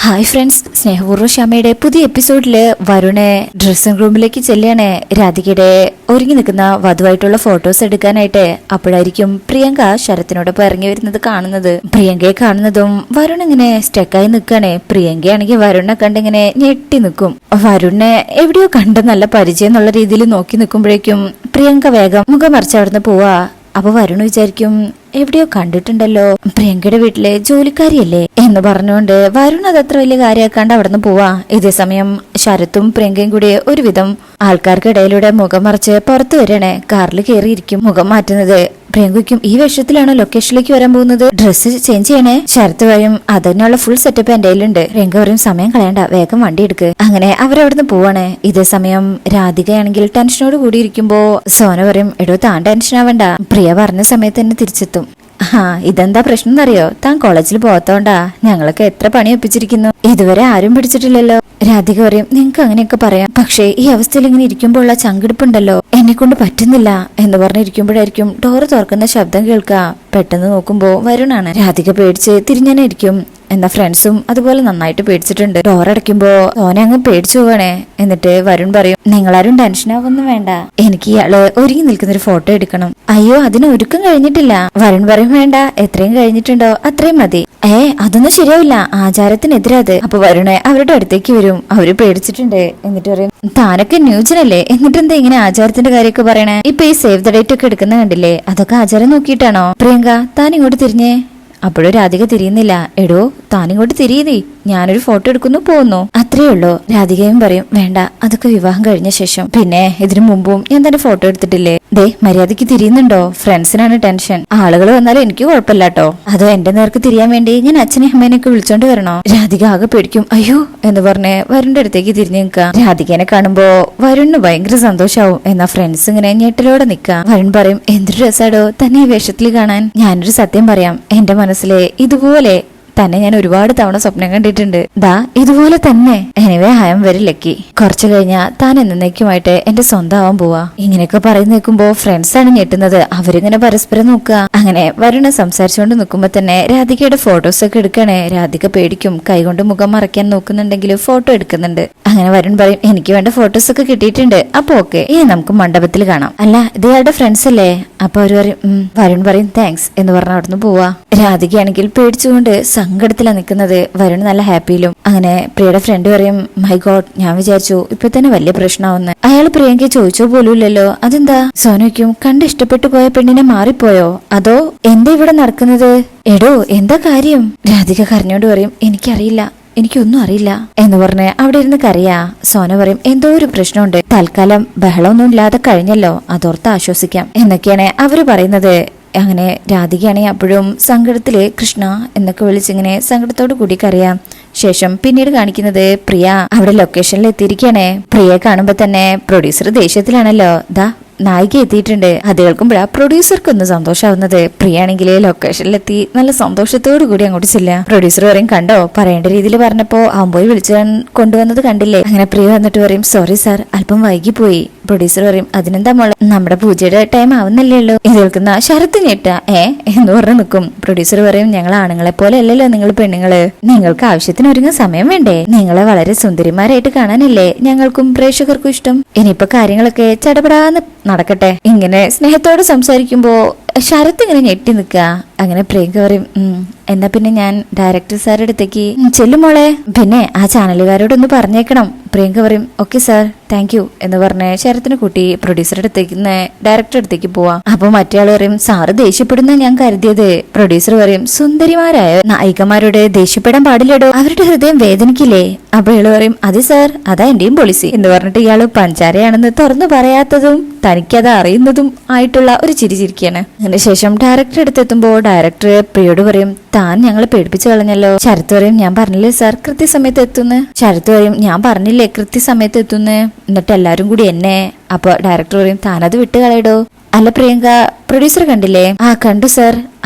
Hi friends, സ്നേഹപൂർവ്വ ക്ഷമയുടെ പുതിയ എപ്പിസോഡില് Varun dressing റൂമിലേക്ക് ചെല്ലാണ്. രാധികയുടെ ഒരുങ്ങി നിൽക്കുന്ന വധുവായിട്ടുള്ള ഫോട്ടോസ് എടുക്കാനായിട്ട്. അപ്പോഴായിരിക്കും പ്രിയങ്ക ശരത്തിനോടൊപ്പം ഇറങ്ങി വരുന്നത് കാണുന്നത്. പ്രിയങ്കയെ കാണുന്നതും വരുൺ ഇങ്ങനെ സ്റ്റക്കായി നിൽക്കാണ്. പ്രിയങ്കയാണെങ്കിൽ വരുണിനെ കണ്ടിങ്ങനെ ഞെട്ടി നിൽക്കും. വരുണിനെ എവിടെയോ കണ്ട് നല്ല പരിചയം എന്നുള്ള രീതിയിൽ നോക്കി നിൽക്കുമ്പോഴേക്കും പ്രിയങ്ക വേഗം മുഖം മറിച്ച് അവിടുന്ന് പോവാ. അപ്പൊ വരുൺ വിചാരിക്കും എവിടെയോ കണ്ടിട്ടുണ്ടല്ലോ, പ്രിയങ്കയുടെ വീട്ടിലെ ജോലിക്കാരിയല്ലേ എന്ന് പറഞ്ഞുകൊണ്ട് വരുൺ അതത്ര വലിയ കാര്യമാക്കാണ്ട് അവിടുന്ന് പോവാ. ഇതേ സമയം ശരത്തും പ്രിയങ്കയും കൂടി ഒരുവിധം ആൾക്കാർക്കിടയിലൂടെ മുഖം മറിച്ച് പുറത്തു വരണേ. കാറിൽ കയറിയിരിക്കും. മുഖം മാറ്റുന്നത് പ്രിയങ്കയ്ക്കും ഈ വേഷത്തിലാണ് ലൊക്കേഷനിലേക്ക് വരാൻ പോകുന്നത്. ഡ്രസ്സ് ചേഞ്ച് ചെയ്യണേ. ശരത്ത് പറയും അതിനുള്ള ഫുൾ സെറ്റപ്പ് എന്റെ കയ്യിലുണ്ട്. പ്രിയങ്ക പറയും സമയം കളയണ്ട, വേഗം വണ്ടി എടുക്ക്. അങ്ങനെ അവരവിടുന്ന് പോവാണ്. ഇതേ സമയം രാധികയാണെങ്കിൽ ടെൻഷനോട് കൂടി ഇരിക്കുമ്പോ സോന പറയും എടോ താൻ ടെൻഷൻ ആവണ്ട, പ്രിയ പറഞ്ഞ സമയത്ത് തന്നെ തിരിച്ചെത്തും. ഇതെന്താ പ്രശ്നം എന്നറിയോ, താൻ കോളേജിൽ പോകത്തോണ്ടാ ഞങ്ങളൊക്കെ എത്ര പണി ഒപ്പിച്ചിരിക്കുന്നു, ഇതുവരെ ആരും പിടിച്ചിട്ടില്ലല്ലോ. രാധിക പറയും നിങ്ങക്ക് അങ്ങനെയൊക്കെ പറയാം, പക്ഷേ ഈ അവസ്ഥയിൽ ഇങ്ങനെ ഇരിക്കുമ്പോഴുള്ള ചങ്കിടിപ്പുണ്ടല്ലോ എന്നെ കൊണ്ട് പറ്റുന്നില്ല എന്ന് പറഞ്ഞിരിക്കുമ്പോഴായിരിക്കും ഡോറ് തുറക്കുന്ന ശബ്ദം കേൾക്കുക. പെട്ടെന്ന് നോക്കുമ്പോ വരുണാണ്. രാധിക പേടിച്ച് തിരിഞ്ഞാനായിരിക്കും. എന്നാ ഫ്രണ്ട്സും അതുപോലെ നന്നായിട്ട് പേടിച്ചിട്ടുണ്ട്. ഡോറടയ്ക്കുമ്പോ ഓനെ അങ്ങ് പേടിച്ചു പോവാണേ. എന്നിട്ട് വരുൺ പറയും നിങ്ങളാരും ടെൻഷനാവൊന്നും വേണ്ട, എനിക്ക് ഇയാള് ഒരുങ്ങി നിൽക്കുന്നൊരു ഫോട്ടോ എടുക്കണം. അയ്യോ അതിന് ഒരുക്കം കഴിഞ്ഞിട്ടില്ല. വരുൺ പറയും വേണ്ട, എത്രയും കഴിഞ്ഞിട്ടുണ്ടോ അത്രയും മതി. അതൊന്നും ശരിയാവില്ല, ആചാരത്തിനെതിരാത്. അപ്പൊ വരുണെ അവരുടെ അടുത്തേക്ക് വരും. അവര് പേടിച്ചിട്ടുണ്ട്. എന്നിട്ട് പറയും താനൊക്കെ ന്യൂജനല്ലേ, എന്നിട്ട് എന്താ ഇങ്ങനെ ആചാരത്തിന്റെ കാര്യമൊക്കെ പറയണേ? ഇപ്പൊ ഈ സേവ് ദ ഡേറ്റ് ഒക്കെ എടുക്കുന്ന കണ്ടില്ലേ, അതൊക്കെ ആചാരം നോക്കിയിട്ടാണോ? പ്രിയങ്ക താൻ ഇങ്ങോട്ട് തിരിഞ്ഞേ. അപ്പോഴും രാധിക തിരിയുന്നില്ല. എടോ താനിങ്ങോട്ട് തിരിയുന്നേ, ഞാനൊരു ഫോട്ടോ എടുക്കുന്നു പോകുന്നു, അത്രേ ഉള്ളൂ. രാധികയും പറയും വേണ്ട, അതൊക്കെ വിവാഹം കഴിഞ്ഞ ശേഷം, പിന്നെ ഇതിനു മുമ്പും ഞാൻ തന്നെ ഫോട്ടോ എടുത്തിട്ടില്ലേ. ദേ മര്യാദക്ക് തിരിയുന്നുണ്ടോ? ഫ്രണ്ട്സിനാണ് ടെൻഷൻ, ആളുകൾ വന്നാലും എനിക്ക് കുഴപ്പമില്ലാട്ടോ. അതോ എന്റെ നേർക്ക് തിരിയാൻ വേണ്ടി ഞാൻ അച്ഛനെ അമ്മേനെയൊക്കെ വിളിച്ചോണ്ട് വരണോ? രാധിക ആകെ പേടിക്കും. അയ്യോ എന്ന് പറഞ്ഞ് വരുണിന്റെ അടുത്തേക്ക് തിരിഞ്ഞു നിൽക്കുക. രാധികനെ കാണുമ്പോ വരുണിന് ഭയങ്കര സന്തോഷാവും. എന്നാ ഫ്രണ്ട്സ് ഇങ്ങനെ ഞെട്ടലോടെ നിൽക്കുക. വരുൺ പറയും എന്തൊരു രസാടോ തന്നെ ഈ വേഷത്തിൽ കാണാൻ. ഞാനൊരു സത്യം പറയാം, എന്റെ മനസ്സിലെ ഇതുപോലെ തന്നെ ഞാൻ ഒരുപാട് തവണ സ്വപ്നം കണ്ടിട്ടുണ്ട്. ദാ ഇതുപോലെ തന്നെ. Anyway I am very lucky. കുറച്ചു കഴിഞ്ഞാ താൻ എന്നേക്കുമായിട്ട് എന്റെ സ്വന്തം ആവാൻ പോവാ. ഇങ്ങനെയൊക്കെ പറയുന്ന നിൽക്കുമ്പോ ഫ്രണ്ട്സ് ആണ് ഞെട്ടുന്നത്. അവരിങ്ങനെ പരസ്പരം നോക്കുക. അങ്ങനെ വരുണ സംസാരിച്ചുകൊണ്ട് നിൽക്കുമ്പോ തന്നെ രാധികയുടെ ഫോട്ടോസ് ഒക്കെ എടുക്കണേ. രാധിക പേടിക്കും. കൈകൊണ്ട് മുഖം മറയ്ക്കാൻ നോക്കുന്നുണ്ടെങ്കിൽ ഫോട്ടോ എടുക്കുന്നുണ്ട്. അങ്ങനെ വരുൺ പറയും എനിക്ക് വേണ്ട ഫോട്ടോസ് ഒക്കെ കിട്ടിയിട്ടുണ്ട്, അപ്പൊ ഓക്കെ ഇനി നമുക്ക് മണ്ഡപത്തിൽ കാണാം. അല്ല ഇത് ഇയാളുടെ ഫ്രണ്ട്സ് അല്ലേ? അപ്പൊ അവര് പറയും വരുൺ പറയും താങ്ക്സ് എന്ന് പറഞ്ഞ അവിടുന്ന് പോവാ. രാധികയാണെങ്കിൽ പേടിച്ചുകൊണ്ട് സങ്കടത്തിലാ നിൽക്കുന്നത്. വരുൺ നല്ല ഹാപ്പിയിലും. അങ്ങനെ പ്രിയയുടെ ഫ്രണ്ട് പറയും മൈ ഗോഡ്, ഞാൻ വിചാരിച്ചു ഇപ്പൊ തന്നെ വലിയ പ്രശ്നമാവുന്ന്. അയാൾ പ്രിയങ്കയെ ചോദിച്ചോ പോലുമില്ലല്ലോ, അതെന്താ? സോനയ്ക്കും കണ്ട് ഇഷ്ടപ്പെട്ടു പോയ പെണ്ണിനെ മാറിപ്പോയോ, അതോ എന്താ ഇവിടെ നടക്കുന്നത്? എടോ എന്താ കാര്യം? രാധിക കരഞ്ഞോണ്ട് പറയും എനിക്കറിയില്ല, എനിക്കൊന്നും അറിയില്ല എന്ന് പറഞ്ഞ് അവിടെ ഇരുന്ന് കരയാ. സോന പറയും എന്തോ ഒരു പ്രശ്നമുണ്ട്, തൽക്കാലം ബഹളമൊന്നും ഇല്ലാതെ കഴിഞ്ഞല്ലോ, അതോർത്ത് ആശ്വസിക്കാം എന്നൊക്കെയാണ് അവര് പറയുന്നത്. അങ്ങനെ രാധികയാണെങ്കിൽ അപ്പോഴും സങ്കടത്തില് കൃഷ്ണ എന്നൊക്കെ വിളിച്ചിങ്ങനെ സങ്കടത്തോട് കൂടി കരയാം. ശേഷം പിന്നീട് കാണിക്കുന്നത് പ്രിയ അവിടെ ലൊക്കേഷനിൽ എത്തിയിരിക്കുകയാണേ. പ്രിയയെ കാണുമ്പോ തന്നെ പ്രൊഡ്യൂസർ ദേഷ്യത്തിലാണല്ലോ. ദാ നായിക എത്തിയിട്ടുണ്ട്. അത് കേൾക്കുമ്പോഴാ പ്രൊഡ്യൂസർക്ക് ഒന്ന് സന്തോഷാവുന്നത്. പ്രിയാണെങ്കിൽ ലൊക്കേഷനിലെത്തി നല്ല സന്തോഷത്തോടു കൂടി അങ്ങോട്ട് ചെല്ലാം. പ്രൊഡ്യൂസർ പറയും കണ്ടോ, പറയേണ്ട രീതിയിൽ പറഞ്ഞപ്പോ അവൻ പോയി വിളിച്ചു കൊണ്ടുവന്നത് കണ്ടില്ലേ. അങ്ങനെ പ്രിയ വന്നിട്ട് പറയും സോറി സാർ, അല്പം വൈകി പോയി. പ്രൊഡ്യൂസർ പറയും അതിനെന്താ മോളെ, നമ്മുടെ പൂജയുടെ ടൈം ആവുന്നല്ലേ ഉള്ളൂ. ഇത് കേൾക്കുന്ന ശരത്ത് ഞെട്ട എന്ന് പറഞ്ഞു നിൽക്കും. പ്രൊഡ്യൂസർ പറയും ഞങ്ങൾ ആണുങ്ങളെ പോലെ അല്ലല്ലോ നിങ്ങൾ പെണ്ണുങ്ങള്, നിങ്ങൾക്ക് ആവശ്യത്തിന് ഒരുങ്ങാൻ സമയം വേണ്ടേ? നിങ്ങളെ വളരെ സുന്ദരിമാരായിട്ട് കാണാനല്ലേ ഞങ്ങൾക്കും പ്രേക്ഷകർക്കും ഇഷ്ടം. ഇനിയിപ്പോ കാര്യങ്ങളൊക്കെ ചടപടാന്ന് നടക്കട്ടെ. ഇങ്ങനെ സ്നേഹത്തോടെ സംസാരിക്കുമ്പോ ശരത്ത് ഇങ്ങനെ ഞെട്ടി നിൽക്കുക. അങ്ങനെ പ്രിയങ്ക പറയും എന്നാ പിന്നെ ഞാൻ ഡയറക്ടർ സാറുടെ അടുത്തേക്ക് ചെല്ലുമോളെ, പിന്നെ ആ ചാനലുകാരോടൊന്ന് പറഞ്ഞേക്കണം. പ്രിയങ്ക പറയും ഓക്കെ സാർ, താങ്ക് യു എന്ന് പറഞ്ഞ് ശരത്തിനെ കൂട്ടി പ്രൊഡ്യൂസറുടെ അടുത്തേക്ക് ഡയറക്ടറുടെ അടുത്തേക്ക് പോവാം. അപ്പൊ മറ്റേ ആള് പറയും സാറ് ദേഷ്യപ്പെടുന്ന ഞാൻ കരുതിയത്. പ്രൊഡ്യൂസർ പറയും സുന്ദരിമാരായ നായികമാരോട് ദേഷ്യപ്പെടാൻ പാടില്ലടോ, അവരുടെ ഹൃദയം വേദനിക്കില്ലേ. അപ്പൊ ഇയാള് പറയും അതെ സാർ, അതാ എന്റെയും പോളിസി എന്ന് പറഞ്ഞിട്ട് ഇയാള് പഞ്ചാരയാണെന്ന് തുറന്നു പറയാത്തതും തനിക്കത് അറിയുന്നതും ആയിട്ടുള്ള ഒരു ചിരി ചിരിക്കുകയാണ്. അതിനുശേഷം ഡയറക്ടർ അടുത്തെത്തുമ്പോ ഡയറക്ടർ പ്രിയോട് പറയും താൻ ഞങ്ങളെ പേടിപ്പിച്ചു കളഞ്ഞല്ലോ. ശരത്ത് പറയും ഞാൻ പറഞ്ഞില്ലേ സാർ കൃത്യസമയത്ത് എത്തുന്ന്. ശരത്ത് പറയും ഞാൻ പറഞ്ഞില്ലേ കൃത്യസമയത്ത് എത്തുന്ന്, എന്നിട്ട് എല്ലാരും കൂടി എന്നെ. അപ്പൊ ഡയറക്ടർ പറയും താനത് വിട്ട് കളയടോ. അല്ല പ്രിയങ്ക, പ്രൊഡ്യൂസർ കണ്ടില്ലേ? കണ്ടു സാർ.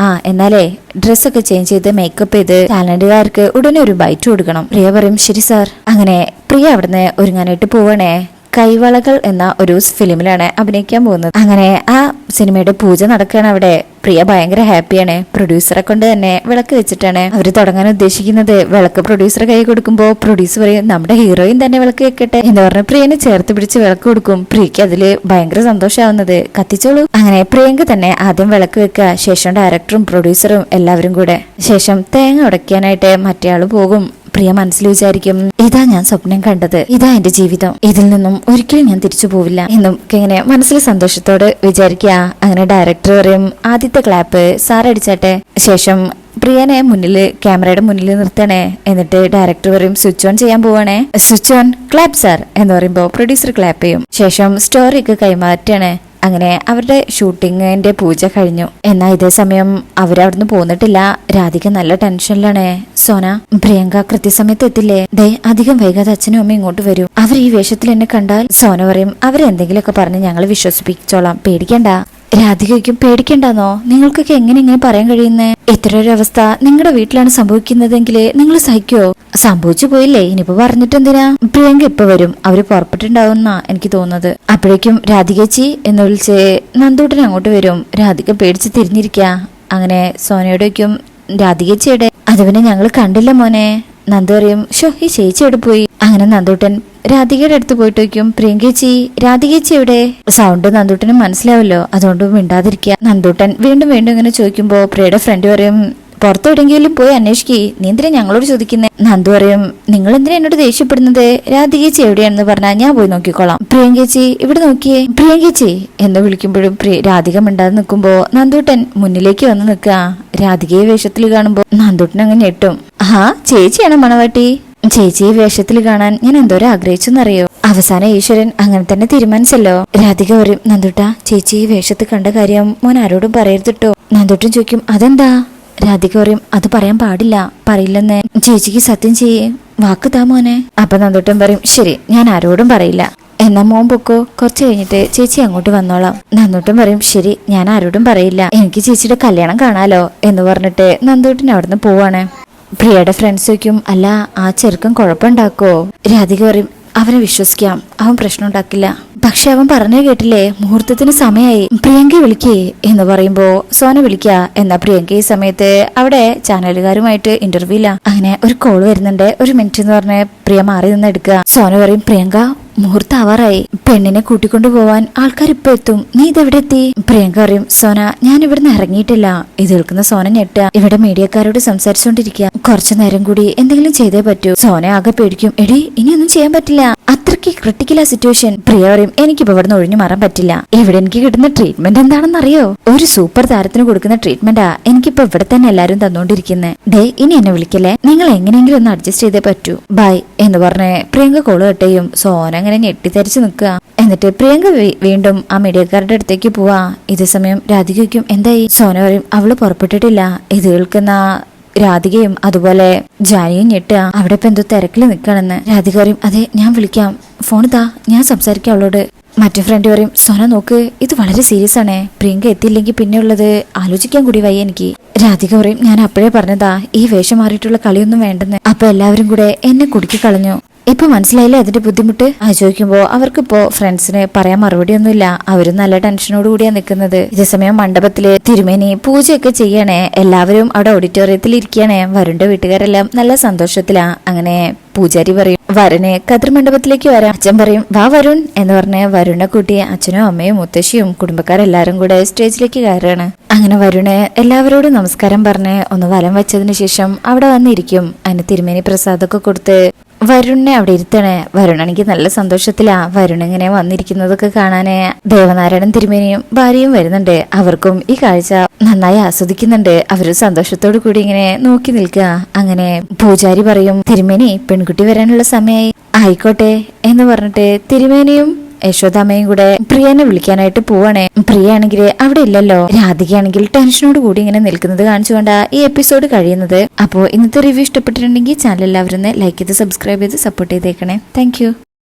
എന്നാലേ ഡ്രസ്സൊക്കെ ചേഞ്ച് ചെയ്ത് മേക്കപ്പ് ചെയ്ത് ടാലന്റുകാർക്ക് ഉടനെ ഒരു ബൈറ്റ് കൊടുക്കണം. പ്രിയ പറയും ശരി സാർ. അങ്ങനെ പ്രിയ അവിടുന്ന് ഒരുങ്ങാനായിട്ട് പോവണേ. കൈവളകൾ എന്ന ഒരു ഫിലിമിലാണ് അഭിനയിക്കാൻ പോകുന്നത്. അങ്ങനെ ആ സിനിമയുടെ പൂജ നടക്കുകയാണ് അവിടെ. പ്രിയ ഭയങ്കര ഹാപ്പിയാണ്. പ്രൊഡ്യൂസറെ കൊണ്ട് തന്നെ വിളക്ക് വെച്ചിട്ടാണ് അവര് തുടങ്ങാൻ ഉദ്ദേശിക്കുന്നത്. വിളക്ക് പ്രൊഡ്യൂസറെ കൈ കൊടുക്കുമ്പോ പ്രൊഡ്യൂസർ പറയും നമ്മുടെ ഹീറോയിൻ തന്നെ വിളക്ക് വെക്കട്ടെ എന്ന് പറഞ്ഞ് പ്രിയനെ ചേർത്ത് പിടിച്ച് വിളക്ക് കൊടുക്കും. പ്രിയക്ക് അതില് ഭയങ്കര സന്തോഷമാവുന്നത്. കത്തിച്ചോളൂ. അങ്ങനെ പ്രിയങ്ക തന്നെ ആദ്യം വിളക്ക് വെക്കുക. ശേഷം ഡയറക്ടറും പ്രൊഡ്യൂസറും എല്ലാവരും കൂടെ. ശേഷം തേങ്ങ ഉടയ്ക്കാനായിട്ട് മറ്റേ ആള് പോകും. പ്രിയ മനസ്സിൽ വിചാരിക്കും, ഇതാ ഞാൻ സ്വപ്നം കണ്ടത്, ഇതാ എന്റെ ജീവിതം, ഇതിൽ നിന്നും ഒരിക്കലും ഞാൻ തിരിച്ചു പോവില്ല എന്നും ഇങ്ങനെ മനസ്സിൽ സന്തോഷത്തോട് വിചാരിക്കുക. അങ്ങനെ ഡയറക്ടർ പറയും ആദ്യത്തെ ക്ലാപ്പ് സാർ അടിച്ചാട്ടെ. ശേഷം പ്രിയനെ ക്യാമറയുടെ മുന്നിൽ നിർത്തണേ. എന്നിട്ട് ഡയറക്ടർ പറയും സ്വിച്ച് ഓൺ ചെയ്യാൻ പോവാണേ. സ്വിച്ച് ഓൺ, ക്ലാപ്പ് സാർ എന്ന് പറയുമ്പോ പ്രൊഡ്യൂസർ ക്ലാപ്പ് ചെയ്യും. ശേഷം സ്റ്റോറിക്ക് കൈമാറ്റാണ്. അങ്ങനെ അവരുടെ ഷൂട്ടിങ്ങിന്റെ പൂജ കഴിഞ്ഞു. എന്നാൽ ഇതേ സമയം അവരവിടുന്ന് പോന്നിട്ടില്ല. രാധിക നല്ല ടെൻഷനിലാണ്. സോന, പ്രിയങ്ക കൃത്യസമയത്ത് എത്തില്ലേ? ദേ അധികം വൈകാതെ അച്ഛനും അമ്മയും ഇങ്ങോട്ട് വരും. അവർ ഈ വേഷത്തിൽ എന്നെ കണ്ടാൽ സോന പറയും അവരെന്തെങ്കിലുമൊക്കെ പറഞ്ഞ് ഞങ്ങൾ വിശ്വസിപ്പിച്ചോളാം, പേടിക്കണ്ട. രാധികയ്ക്കും പേടിക്കണ്ടെന്നോ? നിങ്ങൾക്കൊക്കെ എങ്ങനെ ഇങ്ങനെ പറയാൻ കഴിയുന്നേ? ഇത്ര ഒരു അവസ്ഥ നിങ്ങളുടെ വീട്ടിലാണ് സംഭവിക്കുന്നതെങ്കിൽ നിങ്ങൾ സഹിക്കോ? സംഭവിച്ചു പോയില്ലേ, ഇനിയിപ്പോ പറഞ്ഞിട്ടെന്തിനാ? പ്രിയങ്ക ഇപ്പൊ വരും, അവര് പുറപ്പെട്ടിട്ടുണ്ടാവുന്നാ എനിക്ക് തോന്നുന്നത്. അപ്പോഴേക്കും രാധികേച്ചി എന്ന് വിളിച്ച് നന്ദൂട്ടൻ അങ്ങോട്ട് വരും. രാധിക പേടിച്ച് തിരിഞ്ഞിരിക്ക. അങ്ങനെ സോനയോടേക്കും രാധികേച്ചിയുടെ അത് പിന്നെ ഞങ്ങൾ കണ്ടില്ല മോനെ. നന്ദു പറയും ഷോ ഈ ചേച്ചി എവിടെ പോയി? അങ്ങനെ നന്ദൂട്ടൻ രാധികയുടെ അടുത്ത് പോയിട്ട് വയ്ക്കും രാധികേച്ചി എവിടെ? സൗണ്ട് നന്ദൂട്ടന് മനസ്സിലാവല്ലോ, അതുകൊണ്ട് മിണ്ടാതിരിക്കുക. നന്ദൂട്ടൻ വീണ്ടും ഇങ്ങനെ ചോദിക്കുമ്പോ പ്രിയയുടെ ഫ്രണ്ട് പറയും പുറത്തെവിടെങ്കിലും പോയി അന്വേഷിക്കേ, നീ എന്തിനാ ഞങ്ങളോട് ചോദിക്കുന്നേ? നന്ദു പറയും നിങ്ങൾ എന്തിനാ എന്നോട് ദേഷ്യപ്പെടുന്നത്? രാധികേച്ചി എവിടെയാണെന്ന് പറഞ്ഞാൽ ഞാൻ പോയി നോക്കിക്കോളാം. പ്രിയങ്കേച്ചി ഇവിടെ നോക്കിയേ. പ്രിയങ്കേച്ചി എന്ന് വിളിക്കുമ്പോഴും രാധിക മിണ്ടാതെ നിൽക്കുമ്പോ നന്ദൂട്ടൻ മുന്നിലേക്ക് വന്ന് നിൽക്കുക. രാധികയെ വേഷത്തിൽ കാണുമ്പോ നന്ദൂട്ടൻ അങ്ങനെ ഞെട്ടും. ആ ചേച്ചിയാണ് മണവാട്ടി. ചേച്ചിയെ വേഷത്തിൽ കാണാൻ ഞാൻ എന്തോരം ആഗ്രഹിച്ചെന്നറിയോ? അവസാനം ഈശ്വരൻ അങ്ങനെ തന്നെ തീരുമാനിച്ചല്ലോ. രാധിക പറയും നന്ദൂട്ടാ ചേച്ചി ഈ വേഷത്തിൽ കണ്ട കാര്യം മോൻ ആരോടും പറയരുതിട്ടോ. നന്ദൂട്ടൻ ചോദിക്കും അതെന്താ? രാധിക പറയും അത് പറയാൻ പാടില്ല, പറയില്ലെന്ന്. ചേച്ചിക്ക് സത്യം ചെയ്യേ, വാക്ക് താ മോനെ. അപ്പൊ നന്ദൂട്ടൻ പറയും ശരി, ഞാൻ ആരോടും പറയില്ല. എന്നാ മോൻ പൊക്കോ, കുറച്ച് കഴിഞ്ഞിട്ട് ചേച്ചി അങ്ങോട്ട് വന്നോളാം. നന്ദൂട്ടൻ പറയും ശരി, ഞാൻ ആരോടും പറയില്ല, എനിക്ക് ചേച്ചിയുടെ കല്യാണം കാണാലോ എന്ന് പറഞ്ഞിട്ട് നന്ദൂട്ടൻ അവിടുന്ന് പോവാണ്. പ്രിയയുടെ ഫ്രണ്ട്സ് ചോദിക്കും അല്ല ആ ചെറുക്കൻ കുഴപ്പമുണ്ടാക്കോ? രാധിക പറയും അവനെ വിശ്വസിക്കാം, അവൻ പ്രശ്നം ഉണ്ടാക്കില്ല. പക്ഷെ അവൻ പറഞ്ഞേ കേട്ടില്ലേ മുഹൂർത്തത്തിന് സമയമായി, പ്രിയങ്ക വിളിക്കേ എന്ന് പറയുമ്പോ സോന വിളിക്ക. എന്നാ പ്രിയങ്ക ഈ സമയത്ത് അവിടെ ചാനലുകാരുമായിട്ട് ഇന്റർവ്യൂല. അങ്ങനെ ഒരു കോൾ വരുന്നുണ്ട്, ഒരു മിനിറ്റ് എന്ന് പറഞ്ഞ് പ്രിയ മാറി നിന്ന് എടുക്കുക. സോന പറയും പ്രിയങ്ക മുഹൂർത്തം ആവാറായി, പെണ്ണിനെ കൂട്ടിക്കൊണ്ടു പോവാൻ ആൾക്കാർ ഇപ്പൊ എത്തും, നീ ഇതെവിടെ എത്തി? പ്രിയങ്ക പറയും സോന ഞാൻ ഇവിടുന്ന് ഇറങ്ങിയിട്ടില്ല. ഇത് കേൾക്കുന്ന സോന ഞെട്ടുക. ഇവിടെ മീഡിയക്കാരോട് സംസാരിച്ചോണ്ടിരിക്കുക, കുറച്ചു നേരം കൂടി എന്തെങ്കിലും ചെയ്തേ പറ്റൂ. സോന ആകെ പേടിക്കും. എടി ഇനിയൊന്നും ചെയ്യാൻ പറ്റില്ല, അത്രയ്ക്ക് ക്രിട്ടിക്കലാ സിറ്റുവേഷൻ. പ്രിയ പറയും എനിക്കിപ്പോ ഇവിടുന്ന് ഒഴിഞ്ഞു മാറാൻ പറ്റില്ല. ഇവിടെ എനിക്ക് കിട്ടുന്ന ട്രീറ്റ്മെന്റ് എന്താണെന്ന് അറിയോ? ഒരു സൂപ്പർ താരത്തിന് കൊടുക്കുന്ന ട്രീറ്റ്മെന്റാ എനിക്കിപ്പോ ഇവിടെ തന്നെ എല്ലാരും തന്നോണ്ടിരിക്കുന്നത്. ഡേ ഇനി എന്നെ വിളിക്കല്ലേ, നിങ്ങൾ എങ്ങനെയെങ്കിലും ഒന്ന് അഡ്ജസ്റ്റ് ചെയ്തേ പറ്റൂ, ബൈ എന്ന് പറഞ്ഞ് പ്രിയങ്ക കോള് കെട്ടയും. സോന അങ്ങനെ ഞെട്ടിത്തരിച്ച് നിൽക്കുക. എന്നിട്ട് പ്രിയങ്ക വീണ്ടും ആ മീഡിയക്കാരുടെ അടുത്തേക്ക് പോവാ. ഇതേ സമയം രാധികയ്ക്കും എന്തായി? സോന പറയും അവള് പുറപ്പെട്ടിട്ടില്ല. ഇത് കേൾക്കുന്ന രാധികയും അതുപോലെ ജാനിയും ഞെട്ടുക. അവിടെ ഇപ്പൊ എന്തോ തിരക്കില് നിൽക്കണെന്ന്. രാധിക പറയും അതെ ഞാൻ വിളിക്കാം, ഫോൺ താ ഞാൻ സംസാരിക്കാം അവളോട്. മറ്റേ ഫ്രണ്ട് പറയും സോന നോക്ക് ഇത് വളരെ സീരിയസ് ആണ്, പ്രിയങ്ക എത്തിയില്ലെങ്കിൽ പിന്നെ ഉള്ളത് ആലോചിക്കാൻ കൂടി വയ്യ എനിക്ക്. രാധിക പറയും ഞാൻ അപ്പോഴേ പറഞ്ഞതാ ഈ വേഷം മാറിയിട്ടുള്ള കളിയൊന്നും വേണ്ടെന്ന്. അപ്പൊ എല്ലാവരും കൂടെ എന്നെ കുടുക്കി കളഞ്ഞു. ഇപ്പൊ മനസ്സിലായില്ലേ അതിന്റെ ബുദ്ധിമുട്ട്? ചോദിക്കുമ്പോ അവർക്കിപ്പോ ഫ്രണ്ട്സിന് പറയാൻ മറുപടി ഒന്നുമില്ല. അവരും നല്ല ടെൻഷനോട് കൂടിയാ നിൽക്കുന്നത്. ഇതേസമയം മണ്ഡപത്തില് തിരുമേനി പൂജയൊക്കെ ചെയ്യണേ. എല്ലാവരും അവിടെ ഓഡിറ്റോറിയത്തിൽ ഇരിക്കണേ. വരുണിന്റെ വീട്ടുകാരെല്ലാം നല്ല സന്തോഷത്തിലാ. അങ്ങനെ പൂജാരി പറയും വരനെ കതിർമണ്ഡപത്തിലേക്ക് വരാം. അച്ഛൻ പറയും വാ വരുൺ എന്ന് പറഞ്ഞ് വരുണിനെ കൂട്ടി അച്ഛനും അമ്മയും മുത്തശ്ശിയും കുടുംബക്കാരെല്ലാരും കൂടെ സ്റ്റേജിലേക്ക് കയറാണ്. അങ്ങനെ വരുണ് എല്ലാവരോടും നമസ്കാരം പറഞ്ഞ് ഒന്ന് വലം വെച്ചതിന് ശേഷം അവിടെ വന്നിരിക്കും. അതിന് തിരുമേനി പ്രസാദമൊക്കെ കൊടുത്ത് വരുണിനെ അവിടെ ഇരുത്തണേ. വരുണാണെങ്കിൽ നല്ല സന്തോഷത്തിലാ. വരുൺ ഇങ്ങനെ വന്നിരിക്കുന്നതൊക്കെ കാണാന് ദേവനാരായണൻ തിരുമേനിയും ഭാര്യയും വരുന്നുണ്ട്. അവർക്കും ഈ കാഴ്ച നന്നായി ആസ്വദിക്കുന്നുണ്ട്. അവര് സന്തോഷത്തോടു കൂടി ഇങ്ങനെ നോക്കി നിൽക്കുക. അങ്ങനെ പൂജാരി പറയും തിരുമേനി പെൺകുട്ടി വരാനുള്ള സമയമായി, ആയിക്കോട്ടെ എന്ന് പറഞ്ഞിട്ട് തിരുമേനിയും യശോദാമ്മയും കൂടെ പ്രിയനെ വിളിക്കാനായിട്ട് പോവാണേ. പ്രിയ ആണെങ്കിൽ അവിടെ ഇല്ലല്ലോ. രാധികയാണെങ്കിൽ ടെൻഷനോട് കൂടി ഇങ്ങനെ നിൽക്കുന്നത് കാണിച്ചുകൊണ്ടാ ഈ എപ്പിസോഡ് കഴിയുന്നത്. അപ്പോ ഇന്നത്തെ റിവ്യൂ ഇഷ്ടപ്പെട്ടിട്ടുണ്ടെങ്കിൽ ചാനൽ എല്ലാവരും ലൈക്ക് ചെയ്ത് സബ്സ്ക്രൈബ് ചെയ്ത് സപ്പോർട്ട് ചെയ്തേക്കണേ. താങ്ക്